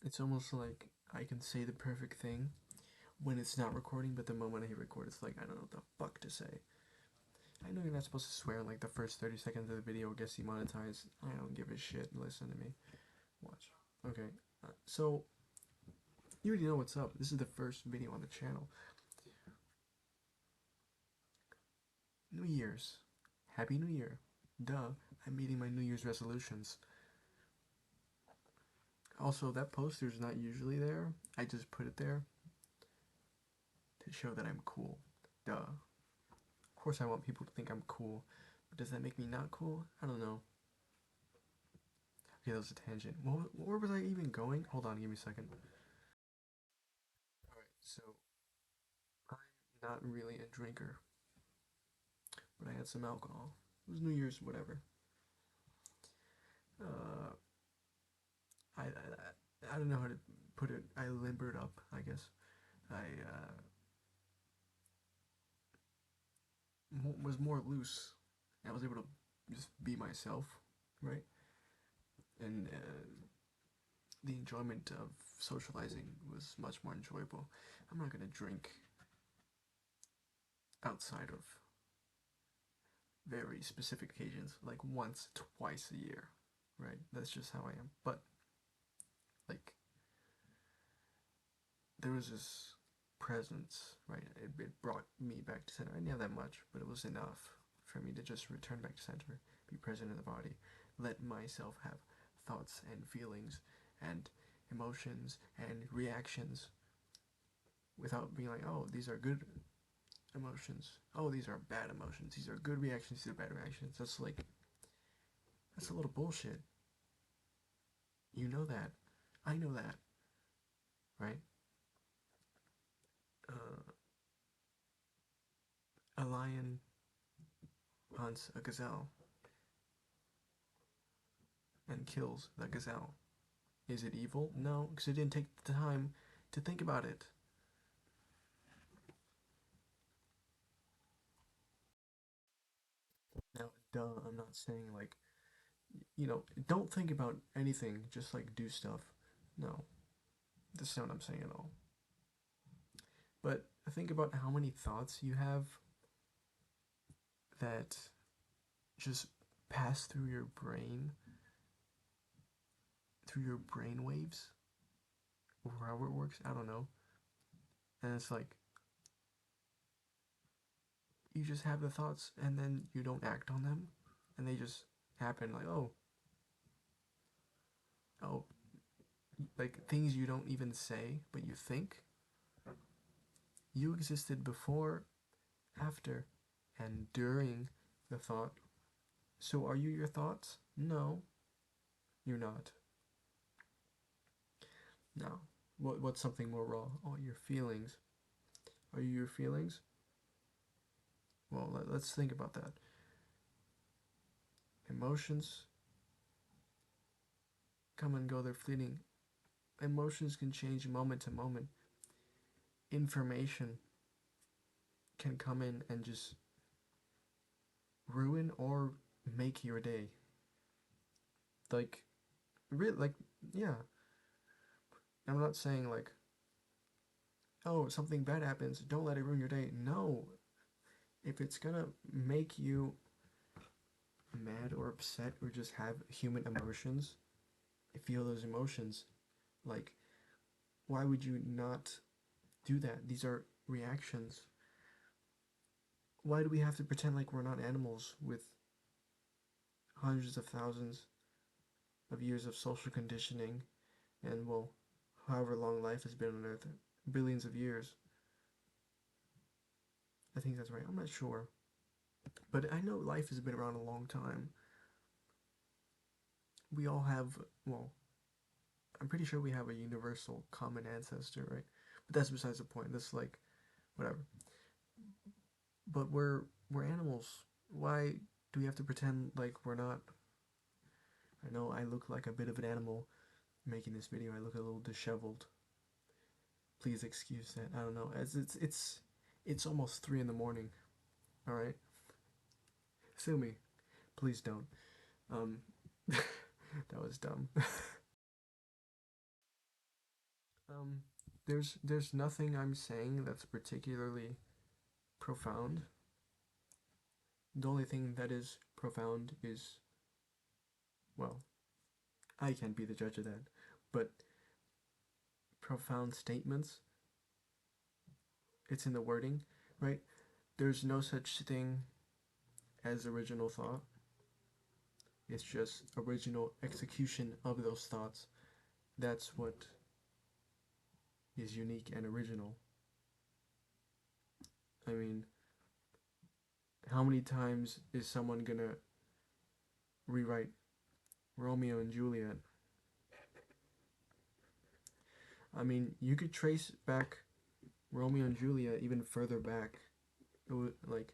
It's almost like I can say the perfect thing when it's not recording, but the moment I hit record, it's like I don't know what the fuck to say. I know you're not supposed to swear in like the first 30 seconds of the video gets demonetized. I don't give a shit. Listen to me. Watch. Okay. So, you already know what's up. This is the first video on the channel. New Year's. Happy New Year. Duh. I'm meeting my New Year's resolutions. Also, that poster's not usually there. I just put it there to show that I'm cool. Duh. Of course I want people to think I'm cool. But does that make me not cool? I don't know. Okay, that was a tangent. Where was I even going? Hold on, give me a second. Alright, so I'm not really a drinker, but I had some alcohol. It was New Year's, whatever. Uh, I don't know how to put it. I limbered up, I guess. I was more loose. I was able to just be myself, right? And the enjoyment of socializing was much more enjoyable. I'm not gonna drink outside of very specific occasions, like once, twice a year, right? That's just how I am. But like, there was this presence, right? It brought me back to center. I didn't have that much, but it was enough for me to just return back to center, be present in the body, let myself have thoughts and feelings and emotions and reactions without being like, oh, these are good emotions. Oh, these are bad emotions. These are good reactions. These are bad reactions. That's a little bullshit. You know that. I know that, right? Uh, a lion hunts a gazelle and kills the gazelle. Is it evil? No, because it didn't take the time to think about it. Now, duh, I'm not saying like, don't think about anything, just like do stuff. No, that's not what I'm saying at all. But think about how many thoughts you have that just pass through your brain waves, or however it works. I don't know. And it's like you just have the thoughts and then you don't act on them, and they just happen. Like oh, like things you don't even say, but you think. You existed before, after, and during the thought. So are you your thoughts? No, you're not. No. What's something more raw? Oh, your feelings. Are you your feelings? Well, let's think about that. Emotions come and go, they're fleeting. Emotions can change moment to moment. Information can come in and just ruin or make your day. Like, really, like, yeah. I'm not saying like, oh, something bad happens, don't let it ruin your day. No. If it's gonna make you mad or upset or just have human emotions, feel those emotions, like, why would you not do that? These are reactions. Why do we have to pretend like we're not animals with hundreds of thousands of years of social conditioning and, well, however long life has been on Earth, billions of years? I think that's right. I'm not sure. But I know life has been around a long time. We all have, well, I'm pretty sure we have a universal common ancestor, right? But that's besides the point. That's like, whatever. But we're animals. Why do we have to pretend like we're not? I know I look like a bit of an animal making this video. I look a little disheveled. Please excuse that. I don't know. As it's almost 3 in the morning. All right, sue me. Please don't. Um, that was dumb. Um, there's nothing I'm saying that's particularly profound. The only thing that is profound is, well, I can't be the judge of that, but profound statements, it's in the wording, right? There's no such thing as original thought. It's just original execution of those thoughts. That's what is unique and original. I mean, how many times is someone gonna rewrite Romeo and Juliet? I mean, you could trace back Romeo and Juliet even further back. It was, like,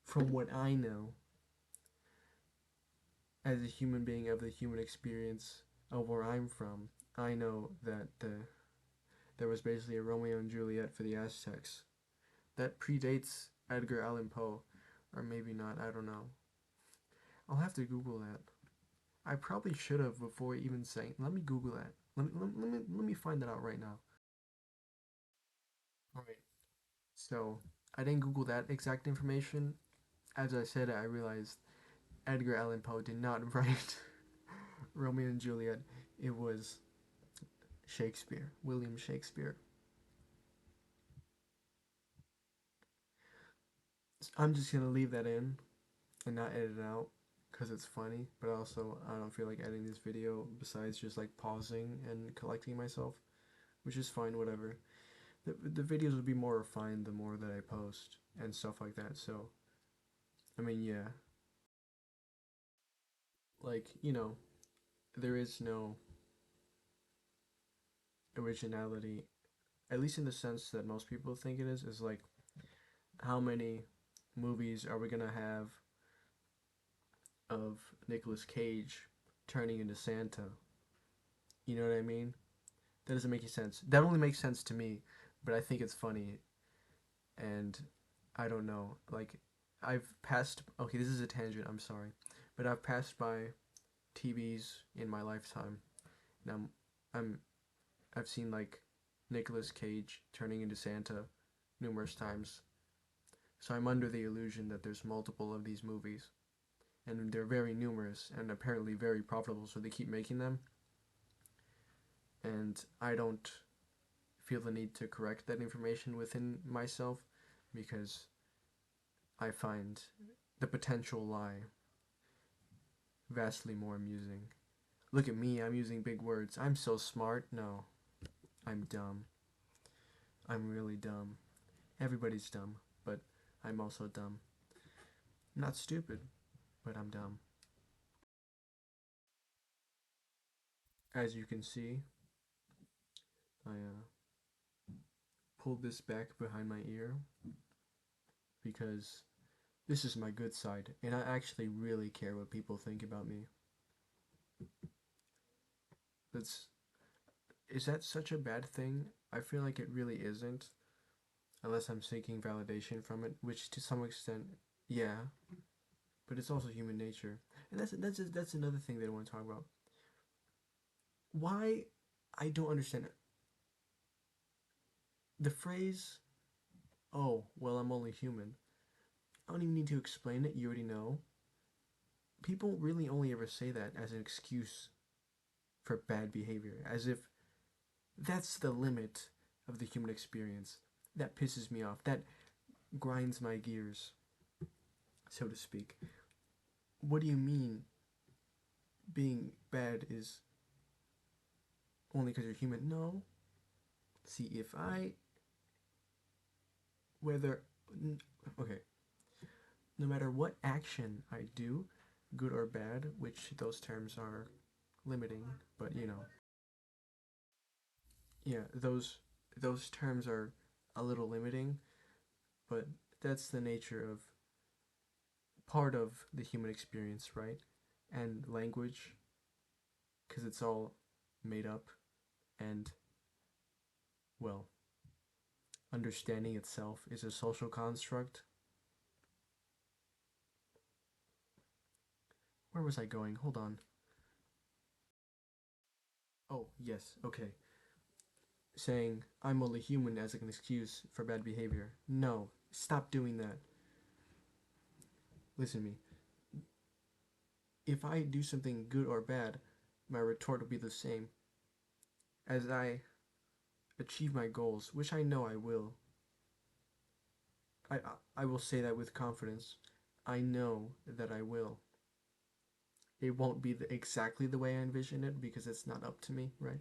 from what I know, as a human being of the human experience of where I'm from, I know that there was basically a Romeo and Juliet for the Aztecs. That predates Edgar Allan Poe, or maybe not, I don't know. I'll have to Google that. I probably should have before even saying. Let me Google that. Let me find that out right now. Alright, so I didn't Google that exact information. As I said, I realized Edgar Allan Poe did not write Romeo and Juliet. It was Shakespeare, William Shakespeare. I'm just gonna leave that in and not edit it out because it's funny, but also I don't feel like editing this video besides just like pausing and collecting myself, which is fine, whatever. The videos will be more refined the more that I post and stuff like that. So, I mean, yeah, like, there is no originality, at least in the sense that most people think it is like, how many movies are we gonna have of Nicolas Cage turning into Santa? You know what I mean? That doesn't make any sense. That only makes sense to me, but I think it's funny, and I don't know. Like, I've passed. Okay, this is a tangent. I'm sorry, but I've passed by TVs in my lifetime, and I'm I've seen like Nicolas Cage turning into Santa numerous times. So I'm under the illusion that there's multiple of these movies, and they're very numerous and apparently very profitable, so they keep making them. And I don't feel the need to correct that information within myself because I find the potential lie vastly more amusing. Look at me, I'm using big words. I'm so smart. No, I'm dumb. I'm really dumb. Everybody's dumb, but I'm also dumb. I'm not stupid, but I'm dumb. As you can see, I pulled this back behind my ear because this is my good side, and I actually really care what people think about me. That's Is that such a bad thing? I feel like it really isn't, unless I'm seeking validation from it, which to some extent, yeah, but it's also human nature, and that's another thing that I want to talk about. Why I don't understand it. The phrase, "Oh, well, I'm only human." I don't even need to explain it. You already know. People really only ever say that as an excuse for bad behavior, as if that's the limit of the human experience. That pisses me off. That grinds my gears, so to speak. What do you mean being bad is only because you're human? No. See, if I, whether, okay, no matter what action I do, good or bad, which those terms are limiting, but yeah, those terms are a little limiting, but that's the nature of part of the human experience, right? And language, because it's all made up, and, well, understanding itself is a social construct. Where was I going? Hold on. Oh, yes, okay. saying I'm only human as an excuse for bad behavior. No, stop doing that. Listen to me. If I do something good or bad, my retort will be the same. As I achieve my goals, which I know I will, I, I will say that with confidence. I know that I will. It won't be exactly the way I envision it because it's not up to me, right?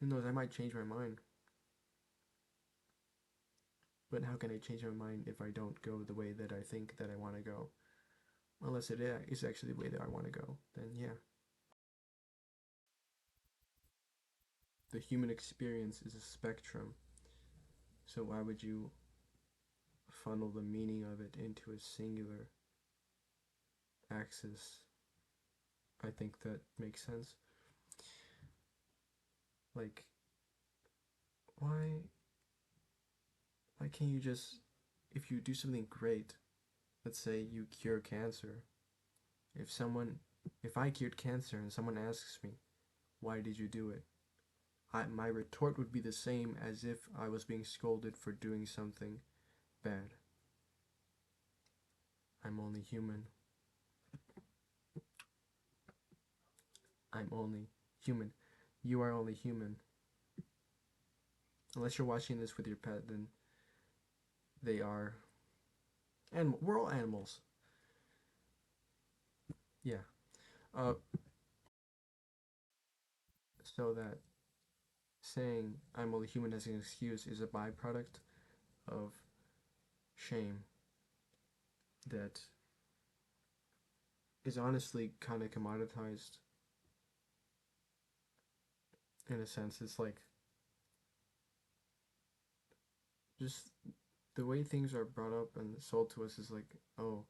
Who knows, I might change my mind. But how can I change my mind if I don't go the way that I think that I want to go? Unless it is actually the way that I want to go, then yeah. The human experience is a spectrum, so why would you funnel the meaning of it into a singular axis? I think that makes sense. Like, why can't you just, if you do something great, let's say you cure cancer, if someone, if I cured cancer and someone asks me, why did you do it? My retort would be the same as if I was being scolded for doing something bad. I'm only human. I'm only human. You are only human. Unless you're watching this with your pet, then they are. And we're all animals. Yeah. Uh, so that saying I'm only human as an excuse is a byproduct of shame that is honestly kind of commoditized in a sense. It's like just the way things are brought up and sold to us is like, oh,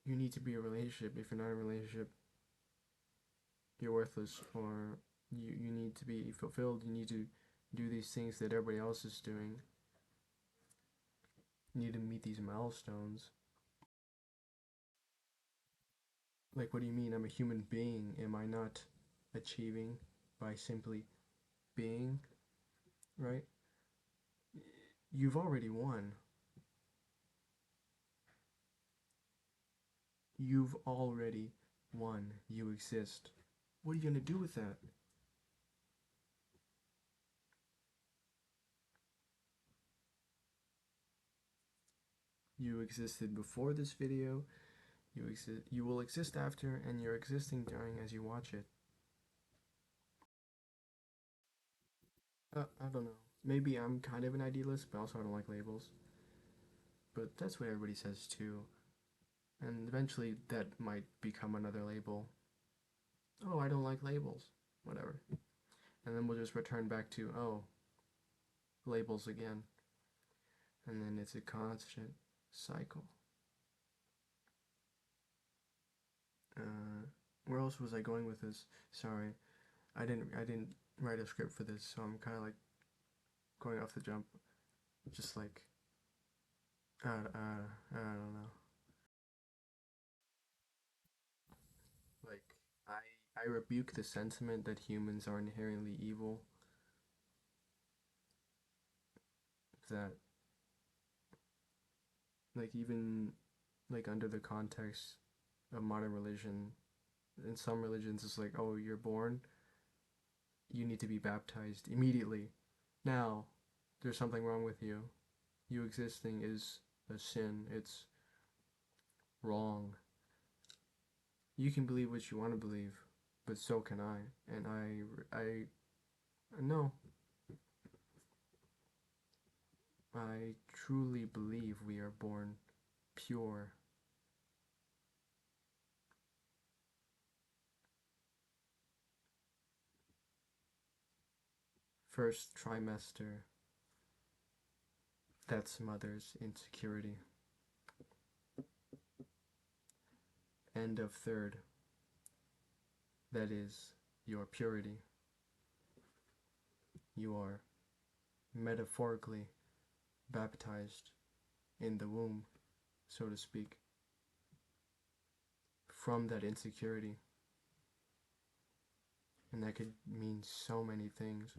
you need to be in a relationship. If you're not in a relationship, you're worthless, or you need to be fulfilled. You need to do these things that everybody else is doing. You need to meet these milestones. Like, what do you mean? I'm a human being. Am I not achieving by simply being? Right? You've already won. You've already won. You exist. What are you going to do with that? You existed before this video, you will exist after, and you're existing during as you watch it. I don't know. Maybe I'm kind of an idealist, but also I don't like labels. But that's what everybody says too. And eventually that might become another label. Oh, I don't like labels. Whatever. And then we'll just return back to, oh, labels again. And then it's a constant cycle. Where else was I going with this? Sorry, I didn't write a script for this, so I'm kind of like going off the jump, just like I don't know. Like I rebuke the sentiment that humans are inherently evil. That like even like under the context of modern religion, in some religions it's like, oh, you're born, you need to be baptized immediately. Now, there's something wrong with you. You existing is a sin. It's wrong. You can believe what you want to believe, but so can I. And no, I truly believe we are born pure. First trimester, that's mother's insecurity. End of third, that is your purity. You are metaphorically baptized in the womb, so to speak, from that insecurity. And that could mean so many things.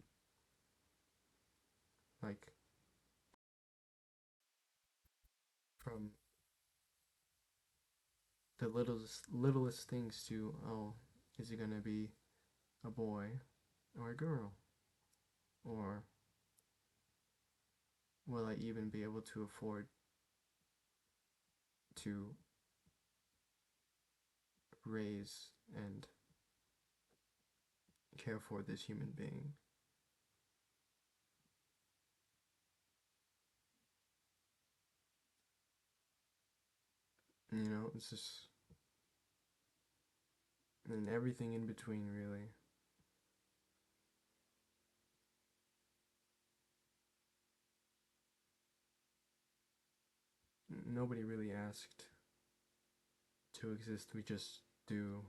Like, from the littlest things to, oh, is it gonna be a boy or a girl? Or will I even be able to afford to raise and care for this human being? You know, it's just, and everything in between, really. Nobody really asked to exist, we just do,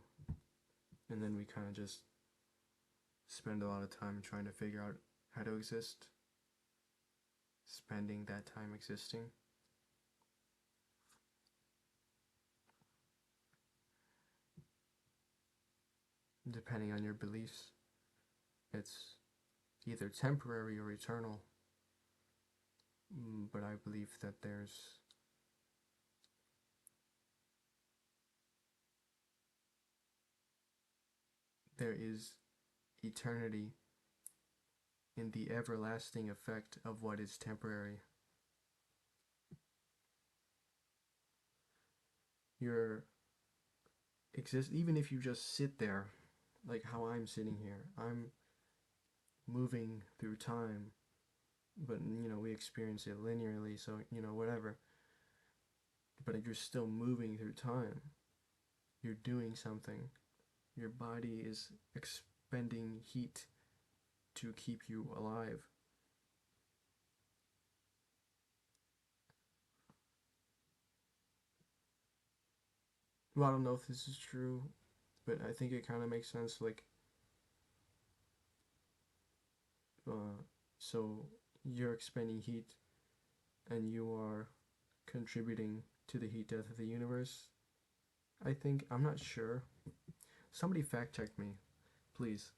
and then we kind of just spend a lot of time trying to figure out how to exist, spending that time existing. Depending on your beliefs, it's either temporary or eternal. But I believe that there is eternity in the everlasting effect of what is temporary. Your exist even if you just sit there, like how I'm sitting here. I'm moving through time, but we experience it linearly, so whatever. But you're still moving through time. You're doing something. Your body is expending heat to keep you alive. Well, I don't know if this is true, but I think it kind of makes sense. Like, uh, so you're expending heat and you are contributing to the heat death of the universe. I think, I'm not sure. Somebody fact check me, please.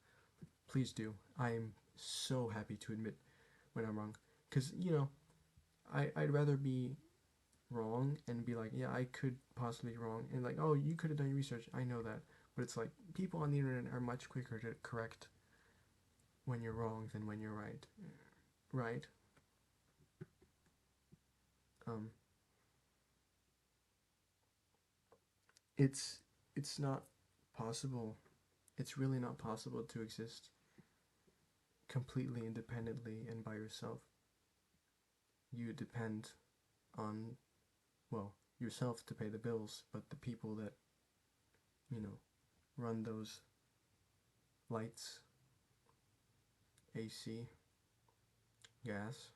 Please do. I am so happy to admit when I'm wrong. Because, I'd rather be wrong and be like, yeah, I could possibly be wrong. And like, oh, you could have done your research. I know that. But it's like, people on the internet are much quicker to correct when you're wrong than when you're right. Right? Um, it's it's not possible. It's really not possible to exist completely independently and by yourself. You depend on, well, yourself to pay the bills, but the people that, you know, run those lights, AC, gas,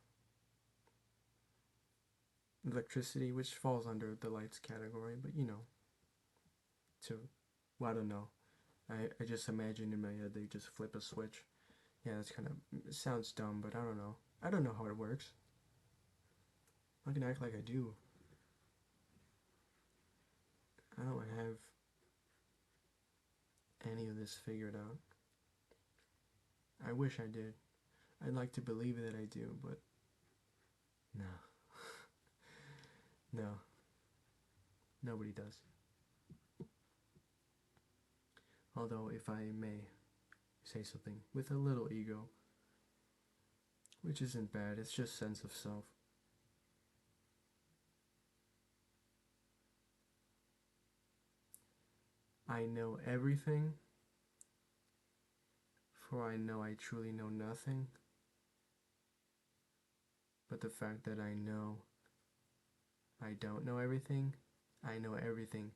electricity, which falls under the lights category, but to, well, I don't know. I just imagine in my head they just flip a switch. Yeah, that's kind of, it sounds dumb, but I don't know. I don't know how it works. I can act like I do. I don't have any of this figured out. I wish I did. I'd like to believe that I do, but no. No, nobody does. Although, if I may say something with a little ego, which isn't bad, it's just sense of self. I know everything, for I know I truly know nothing, but the fact that I know I don't know everything, I know everything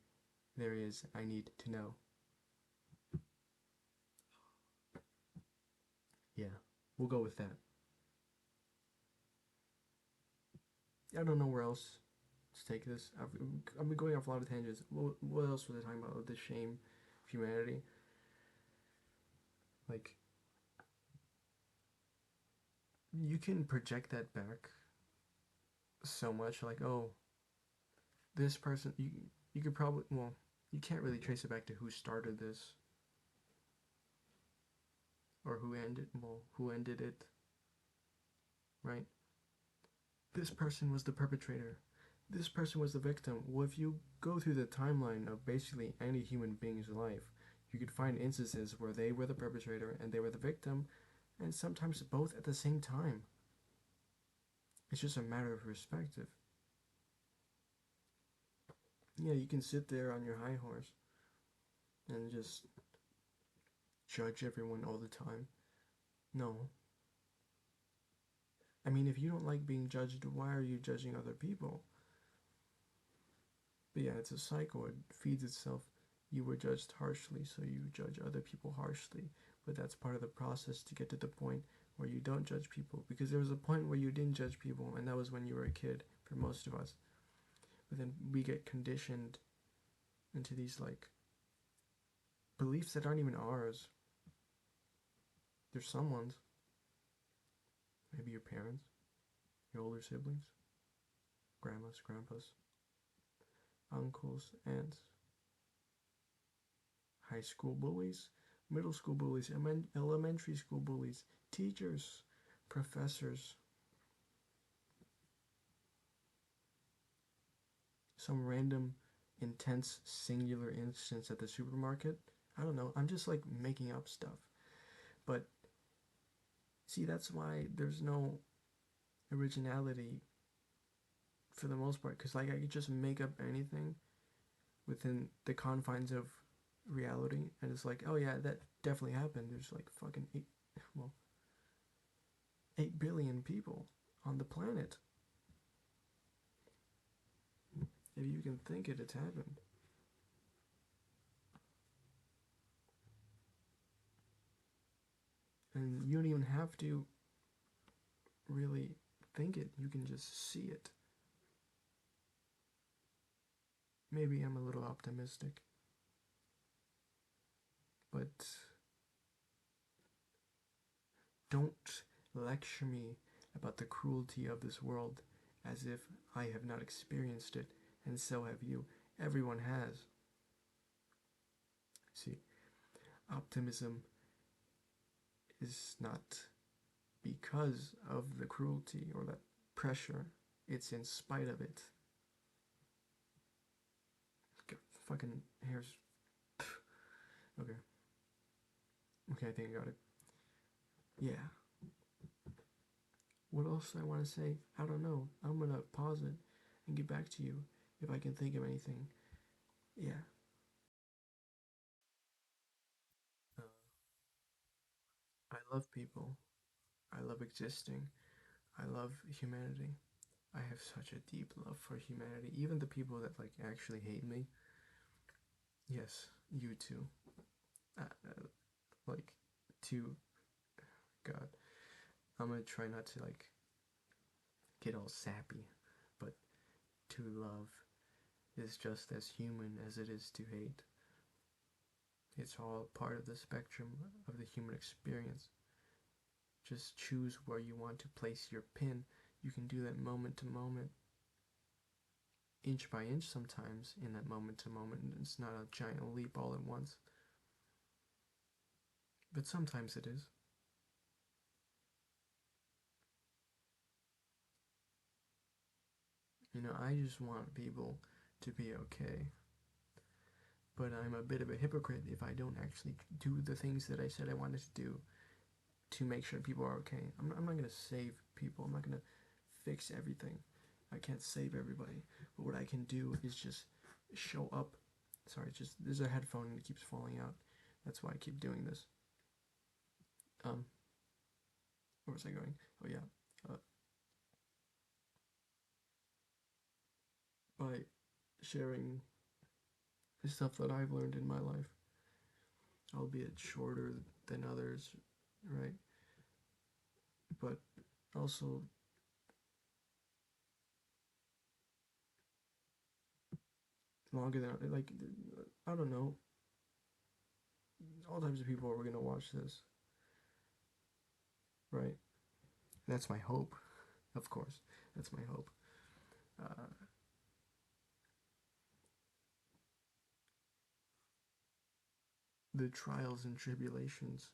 there is I need to know. Yeah, we'll go with that. I don't know where else to take this. I've been going off a lot of tangents. What else was I talking about? The shame of humanity. Like, you can project that back so much. Like, oh, this person, you could probably, well, you can't really trace it back to who started this or who ended it. right? This person was the perpetrator. This person was the victim. Well, if you go through the timeline of basically any human being's life, you could find instances where they were the perpetrator and they were the victim, and sometimes both at the same time. It's just a matter of perspective. Yeah, you can sit there on your high horse and just judge everyone all the time. No. I mean, if you don't like being judged, why are you judging other people? But yeah, it's a cycle. It feeds itself. You were judged harshly, so you judge other people harshly. But that's part of the process to get to the point where you don't judge people. Because there was a point where you didn't judge people, and that was when you were a kid, for most of us. But then we get conditioned into these, like, beliefs that aren't even ours. They're someone's. Maybe your parents, your older siblings, grandmas, grandpas, uncles, aunts, high school bullies, middle school bullies, elementary school bullies, teachers, professors, some random, intense, singular instance at the supermarket. I don't know. I'm just like making up stuff. But see, that's why there's no originality for the most part. Because, like, I could just make up anything within the confines of reality. And it's like, oh, yeah, that definitely happened. There's like fucking well, 8 billion people on the planet. If you can think it, it's happened. And you don't even have to really think it, you can just see it. Maybe I'm a little optimistic, but don't lecture me about the cruelty of this world as if I have not experienced it, and so have you. Everyone has. See, optimism is not because of the cruelty or that pressure, it's in spite of it. God, fucking hairs. Okay. Okay, I think I got it. Yeah. What else I want to say? I don't know. I'm gonna pause it and get back to you if I can think of anything. Yeah. Uh, I love people. I love existing. I love humanity. I have such a deep love for humanity. Even the people that like actually hate me. Yes, you too. Like, to God, I'm gonna try not to like get all sappy, but to love is just as human as it is to hate. It's all part of the spectrum of the human experience. Just choose where you want to place your pin. You can do that moment to moment, inch by inch sometimes in that moment to moment. It's not a giant leap all at once, but sometimes it is. You know, I just want people to be okay. But I'm a bit of a hypocrite if I don't actually do the things that I said I wanted to do to make sure people are okay. I'm not going to save people. I'm not going to fix everything. I can't save everybody. But what I can do is just show up. Sorry, just there's a headphone and it keeps falling out. That's why I keep doing this. Um, where was I going? Oh yeah, uh, by sharing the stuff that I've learned in my life, albeit shorter than others, right? But also longer than like I don't know. All types of people are gonna watch this, right? That's my hope, of course. That's my hope. Uh, the trials and tribulations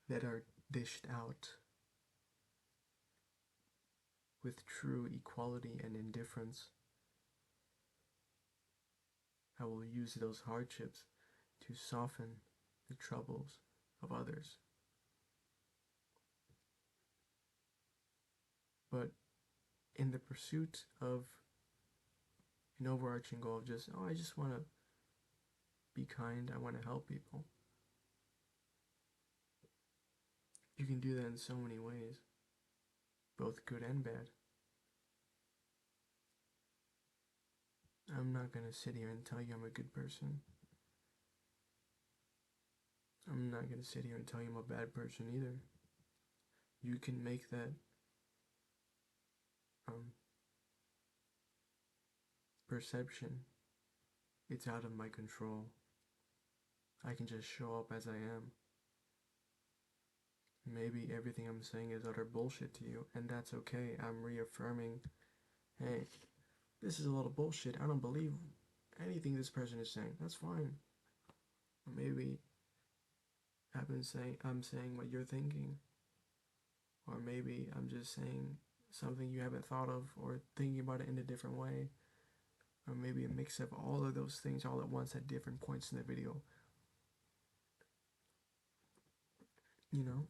that are dished out with true equality and indifference. I will use those hardships to soften the troubles of others. But in the pursuit of an overarching goal of just, oh, I just want to be kind, I want to help people, you can do that in so many ways, both good and bad. I'm not going to sit here and tell you I'm a good person. I'm not going to sit here and tell you I'm a bad person either. You can make that um, perception. It's out of my control. I can just show up as I am. Maybe everything I'm saying is utter bullshit to you, and that's okay. I'm reaffirming, hey, this is a lot of bullshit. I don't believe anything this person is saying. That's fine. Or maybe I'm saying what you're thinking. Or maybe I'm just saying something you haven't thought of or thinking about it in a different way. Or maybe a mix of all of those things all at once at different points in the video. You know?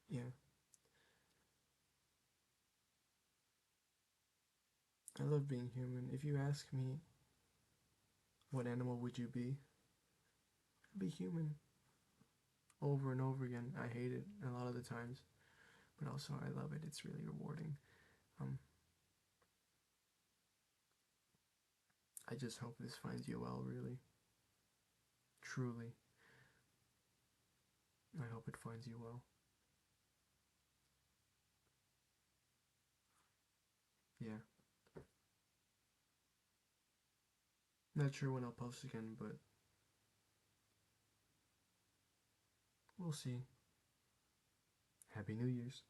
Yeah. I love being human. If you ask me, what animal would you be? I'd be human. Over and over again. I hate it a lot of the times. But also I love it. It's really rewarding. Um, I just hope this finds you well, really. Truly. I hope it finds you well. Yeah. Not sure when I'll post again, but we'll see. Happy New Year's.